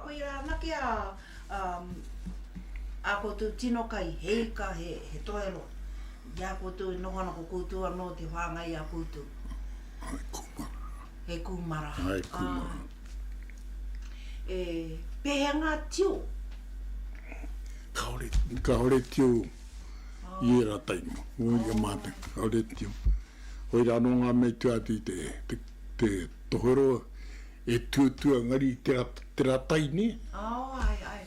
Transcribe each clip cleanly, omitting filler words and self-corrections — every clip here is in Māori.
koe rā nake a koutou tino kai heika he toero. Ia koutou nohona ko koutou anō te whāngai a koutou. Ai kumara. He kumara. Ai kumara. Pēhea ngā tio? Kaore tio i era taimo. Ui a māte, kaore tio. Hoi rano ngā mei tuati te tohoro e tuatua ngari te ratai ne? Ai.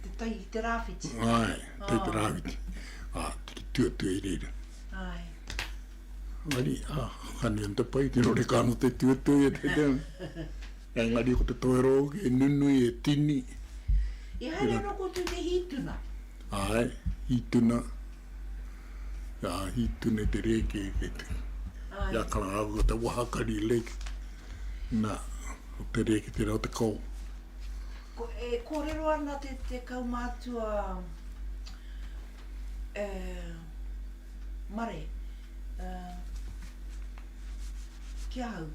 Te tai, te rāwhiti. Ai, te rāwhiti. Te tuatua i reira. Ai. Ngari, hani an te pai, te rore kāno te tuatua i te teo. Ngari ko te tohero e nunui e tini. I haere no koutou te hituna? Ai, hituna. Hituna te reke e te. Ia kara au te wahakari leke. Nā, o te reke te rau te kou. Kōrero ana te kaumātua mare. Kia hau?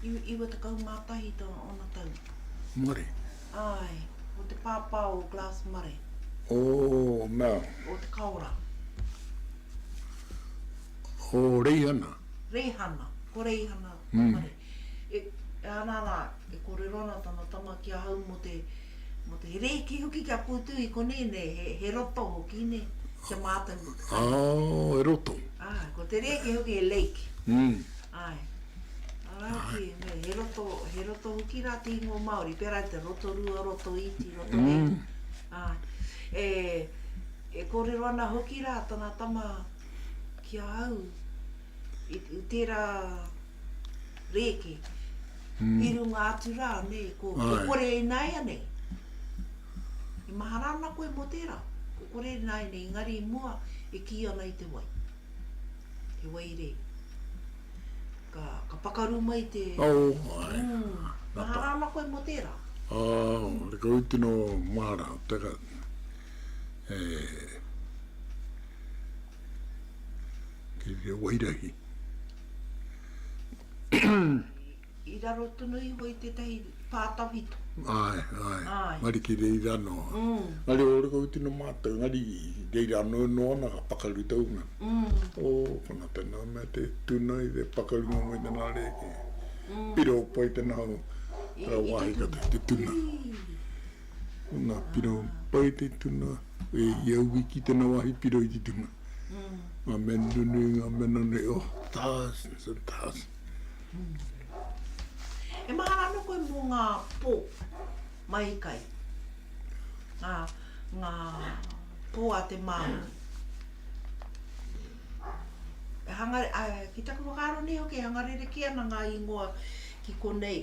Iwa te kaumātahi ona tau. Mare? Ai, o te pāpau glass mare. Mā. O te kaora. O reihana? Reihana, ko reihana mare. Anana, kōrero ana tana tama kia hau mo te reiki hoki kia koutou I konene, he roto hoki ne, kia mātau. E roto. Ko te reiki hoki e lake. Ai. Araki, he roto hoki rā te ingo Maori, pera te roto rua, roto iti, roto e. Kōrero ana hoki rā tana tama kia hau, I tērā reiki. I runga atu rā, ne, ko kore e nai ane. I maharana koe mo tērā. Ko kore e nai ne, ngari I mua e ki ana I te wai. Te wai re. Ka pakaru mai te... Ai. Maharana koe mo tērā. Le ka utino mara, teka... Ki te wairahi. I raro tunu I hoi te tahi pātawhito. Ai. Ngari ki rei rano. Ngari o reka utino mātou, ngari rei rano noana ka pakaru taunga. Kona tēnā mea te tuna I te pakaru ngā mai tēnā reke. Piro pai tēnā hau, tā wahi ka te tuna. Nā piro pai te tuna, e iau wiki tēnā wahi piro I te tuna. Ngā menunu, ngā menone, thousands and thousands. E maharano koe mo ngā pō mai kai. Ngā pō a te māu. Ki taku whakaro ne hoke, hangarere ki ana ngā ingoa ki konei.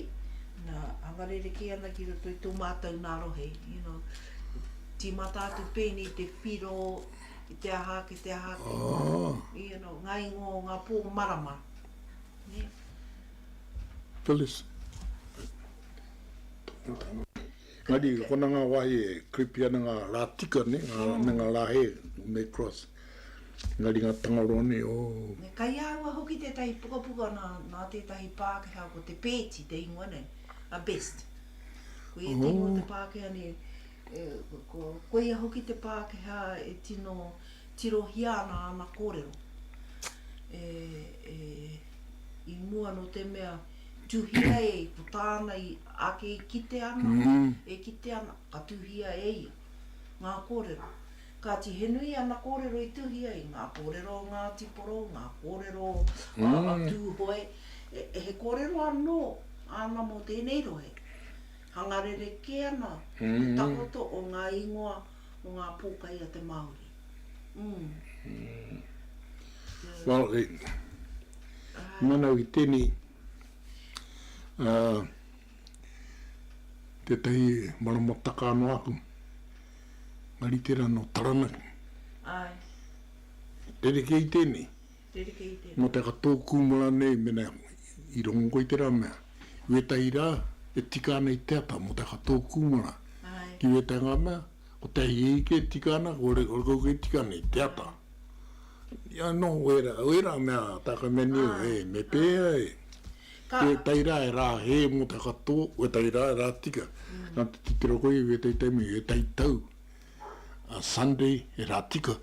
Hangarere ki ana ki roto I tō mātou nā rohe. Tīmata atu pēni te whiro, I te aha, ki te aha. Ngā ingoa, ngā pō marama. Phyllis. Ngari, kona ngā wahi e kripi ana ngā rā tika ne, ngā rā he, me cross. Ngari ngā tangarone, Kai aua hoki te tahi pukapuka nā te tahi Pākehā ko te pēti te ingoa ne, a best. Ko I te ingoa te Pākehā ne, ko ia hoki te Pākehā e tirohia ana kōrero. I mua no te mea tuhia e, ko tāna I ake I kite ana, ka tuhia e ia, ngā kōrero. Ka ti henui ana kōrero I tuhia I ngā kōrero ngā tiporo, ngā kōrero tūhoe, he kōrero anō, ana mo tēnei rohe. Hangarere ke ana, te takoto o ngā ingoa, o ngā pōkai a te Maori. Well, mana I tēnei, te tahi maramataka anu aku, ngari tērā no taranaki. Ai. Tereke I tēnei. Tereke I tēnei. Mo te katōku mula nei, mena I rongo I tērā mea. Wetahi rā, e tika ana I teata, mo te katōku mula. Ai. Ki wetahi ngā mea, o te hieke e tika ana, o reko ke tika ana I teata. Ia no, oera mea, taka meni me pēa e. e taira e rā he mo te katoa, o taira e rā tika. Nā te titiro koe e teitemi e teitau. A Sunday e rā tika.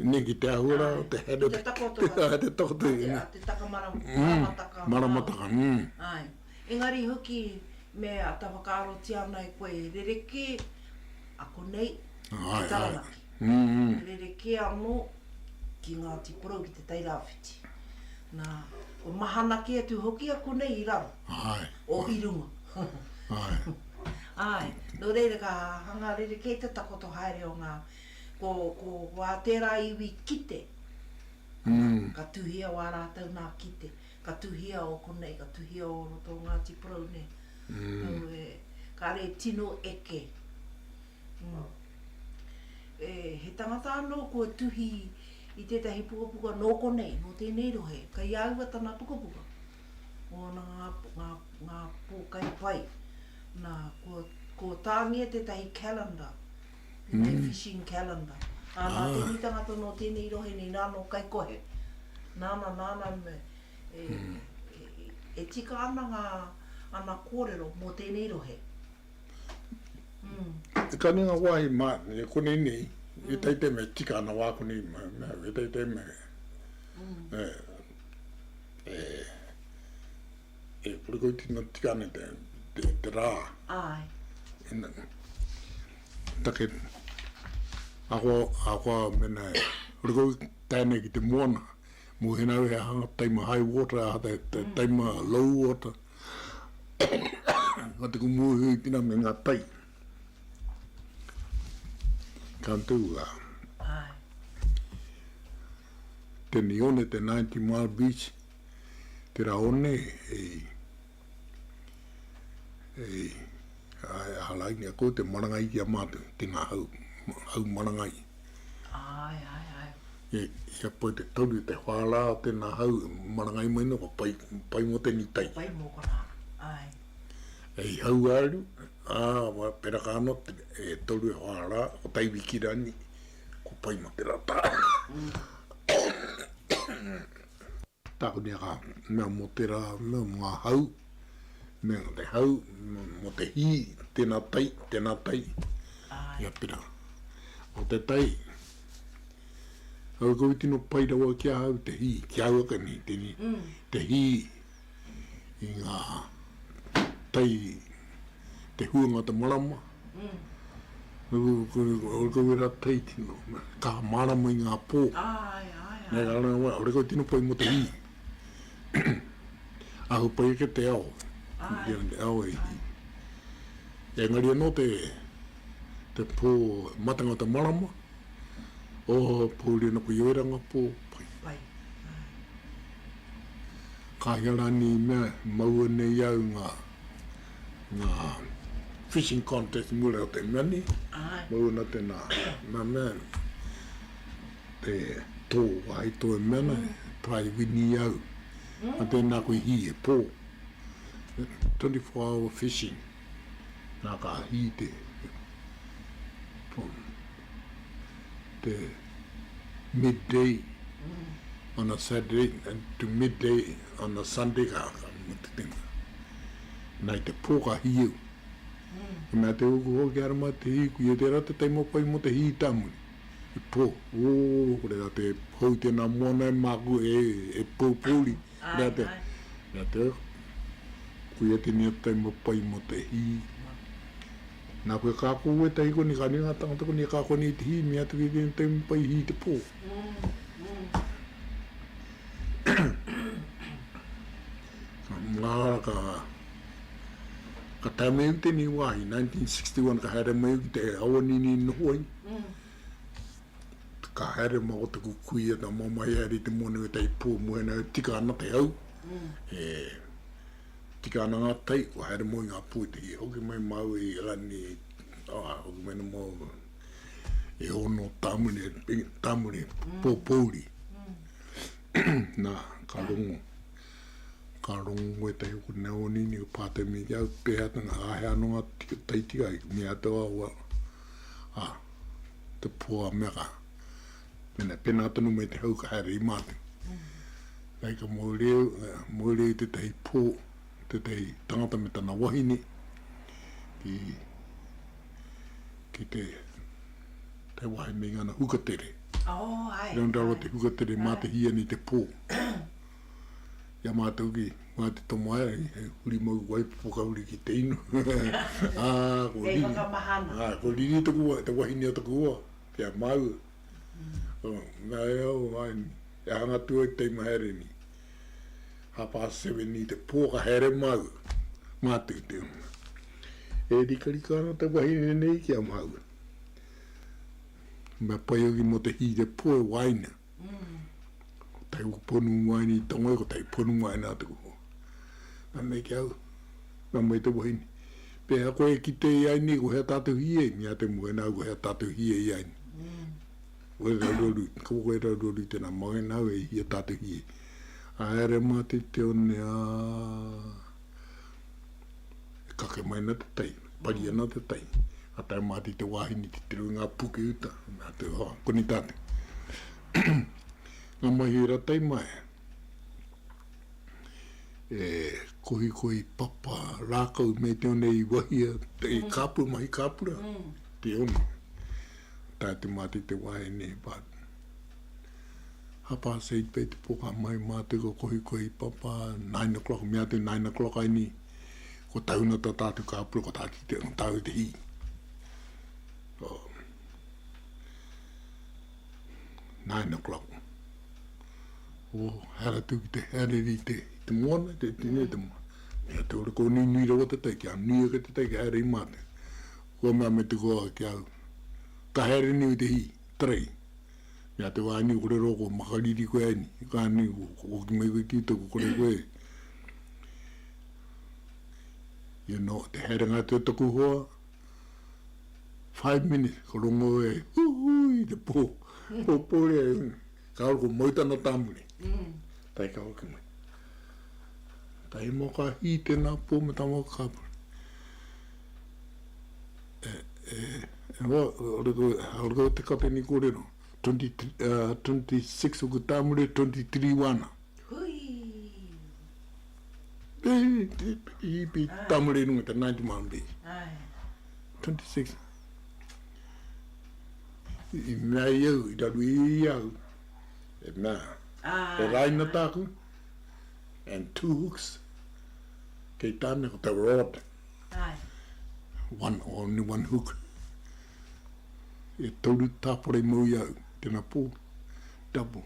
Nē ki te ahura o te here. Te takotoa. Te takotoa. Te taka maramataka. Maramataka. Ai. Engari hoki me a tawhakaaro ti ana e koe rereke a konei ki taranaki. Rereke anō ki ngā tipuro ki te tairāwhiti. Nā, o mahana ki atu hoki a konei i raro. Ai. O hirunga. Ai. Ai. No reira ka hanga rereke te takoto haere o ngā ko wā tērā iwi kite. Ka tuhia wā rātau nā kite. Ka tuhia o konei, ka tuhia o roto ngā tipuro ne. Ka re tino eke. He tangata anō kua tuhi i tētahi pukapuka nō konei, nō tēnei rohe. Ka iāua tana pukapuka. O ngā pōkai pai. Nā, ko tāngia tētahi calendar. Tētahi fishing calendar. Nā tēnei tangata nō tēnei rohe ni nāno kai kohe. Nāna me e tika ana kōrero mō tēnei rohe. E kaninga wai mā, e konei nei, e teite me tika ana wā konei, e teite me, purikoi tina tika ane te rā. Ai. Take, ako mena, purikoi tēnei ki te moana, mo henau he hanga taima high water, a taima low water. Ka te kumuhi tina me ngā tai. Kantua. Ai. Te nione te 90 Mile Beach, te raone halaini a koe te marangai ki a mātu, te ngā hau marangai. Ai. Ia poi te tauri te whāla o te ngā hau marangai maina, ko pai mo te ni tai. Pai mo kona. Ai. Ei hau aru, wa peraka ano e tauri e whāla, o tai wikirani, ko pai mo te rata. Tāku ni ka mea mo te rā, mea mga hau, mea te hau, mo te hi, tēnā tai. Ia pera. O te tai, au koe tino pai rawa kia hau te hi, kia hau aka ni, te hi, i ngā tai, te huanga te marama. O koe rā tai tino, ka marama i ngā pō. Nē ka rana wā, ore koe tino pai mo te hi. Ahu pai ke te ao. Te ao e hi. E ngari anō te pō matanga te marama. O pō rena ko ioeranga pō pai. Ka hiarani mea maua nei au ngā fishing contest mura o te mani. Maua na te nā mea te tō ai tō e mena, tai wini au. A tēnā koe hi e pō. 24-hour fishing. Nā ka hi te midday on a Saturday and to midday on a Sunday ka te tinga. Nai te pō ka hi au. Mea te uku hoki arama te hiku, i te rata taimo pai mo te hi tamuni. I pō, kore da te hau tēnā moana e māku e pōpūri. Nea te kuia te nia taimo pai mo te hi. Nā koe kāko ue tai koni ka ni ngā tangata koni e kāko ni te hi, mea te kei taimo pai hi te pō. Ngā ka tāmeu te ni wāhi, 1961 ka Heremia ki te awanini nohoi. Ka Heremia o te kukuia ta mamai ari te mone o tei pō muhena tika ana te au. Tika ana ngā tai, o Heremia ngā pō te hi. Hoki mai mau i rani, hoki mai na mau e ono tamune pōpōri. Nā, ka rongo. Ka rongo e tai huku neo nini o pātai me iau pēhatanga ahe anonga taitika i mea toa ua te pua mea ka mena pena atanu me te hau ka haere i mātu Nei ka mōreo te tei pō, te tei tangata me tana wahine, ki te wahine ngana hukatere. Rau te hukatere mā te hia ni te pō. Ia mātou ki, mā te tomo aia, huri mau wai pokauri ki te ino. Ko riri. Ko riri te wahine o taku ua, kia mau. Nā eo, e hanga tua i teima here ni. Hapa 7 ni te pō ka here mau. Mātou te unga. E rikarika ana te wahine nei kia mau. Mea pai oki mo te hi te pō e waina. Tai uko ponu waini i tonga ko tai ponu waina atu ko. Nā nei ki au. Nā mai te wahine. Pēha koe ki te iai ko hea tātou hie. Mia te mua nau ko hea tātou hie iai ni. Koe rauroru. Kapo koe rauroru tēnā mai nau e hia tātou hie. A Heremia te one a... E kake mai na te tai. Pari ana te tai. A tai māti te wahini te tiru ngā puke uta. Nā te hoa. Koni tāte. Ngā mahi ratai mai. E kohi papa rākau me te one i wahia. Te kāpura, mahi kāpura. Te one. Tā te māti te wahine. But hapa sei pe te poka mai mātu ko kohi papa 9 o'clock. Mea te 9 o'clock ai ni. Ko tauna ta tātu kāpura ko tāti te tau te hi. 9 o'clock. Hara tu ki te hereri te moana, te tine te moana. Mea te ora ko nui rawa te tai, kia nui ka te tai ki hereri māte. Kua mea me te koa ki au. Ka hereri ni te hi, 3. Mea te wāni kore roko makariri koe ani. Ka ni ko ki mai koe tita ko kore koe. You know, te herenga te taku hoa. 5 minutes, ko rongo e, hui, te pō. Pō rea, ka aro ko mautana tāmuri. Tai ka hoki mai. Tai mo ka hi tēnā pō me tā mo ka kāpura. Oro ko te kape ni kōrero. 26 o ku tāmuri, 23 wana. Hui! I pi tāmuri nunga te 90 mile. 26. I mea iau, I raru I iau. E mea. E raina tāku. And 2 hooks. Kei tāne ko te rod. Only one hook. E tauru tāpore mau iau. Tēnā pō. Double.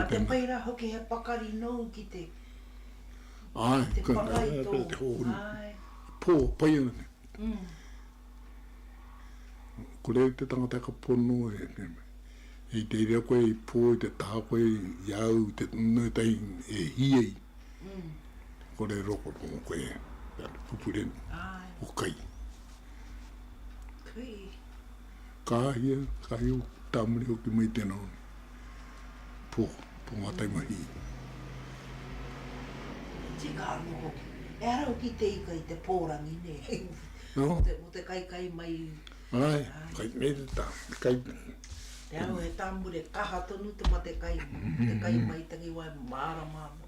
A te paira hoki he pakari nou ki te... Ai, te pakai tō. Te hōni. Pō, pai ana. Kore te tangata ka pono e te rea koe I pō, te taha koe iau, te nui tai e hiei. Kore roko koe, pupuren, o kai. Kāhia, o tāmuri hoki mai tēnā honi. Pō ngātai mahi. Tika anu hoki. E arau ki te ika I te pōrangi ne. Mo te kai mai. Ai, kai me te tā. Kai. Te arau he tāmure kaha tonu te mate kai. Te kai mai tangi wai mārama mo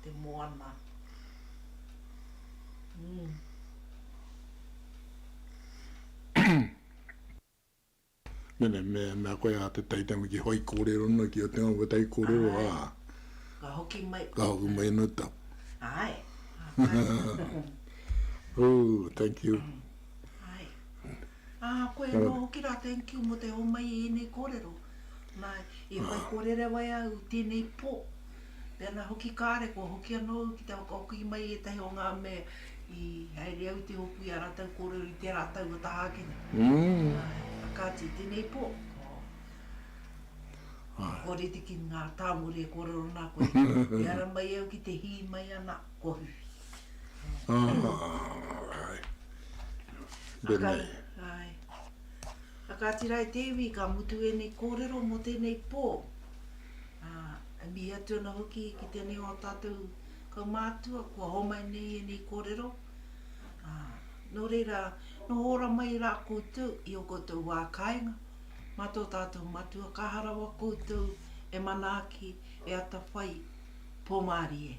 te moana. Mea koe a te taitama ki hoi kōrero no ki o te ngā watai kōrero a. Ka hoki mai. Ka hoki mai no tau. Ai. Oh, thank you. Ai. Koe no hoki rā thank you mo te o mai I nei kōrero. Nai, I hoi kōrere wai au tēnei pō. Pēnā hoki kāre ko hoki anō ki te hoki mai e tahi o ngā me I haere au te hoku I a rātau kōrero I te rātau o tahakene. Kāti tēnei pō. Kore tiki ngā tāmuri e kōrero nā koe. E ara mai au ki te hi mai ana kohu. Ai. A kāti rai tewi ka mutu e nei kōrero mo tēnei pō. A mi atu ana hoki ki tēnei o tātou kaumātua, kua homai nei e nei kōrero. No reira, no ora mai rā koutou i o koutou wākainga. Mā tō tātou matua kaharawa koutou e manaaki e ata whai pōmari e.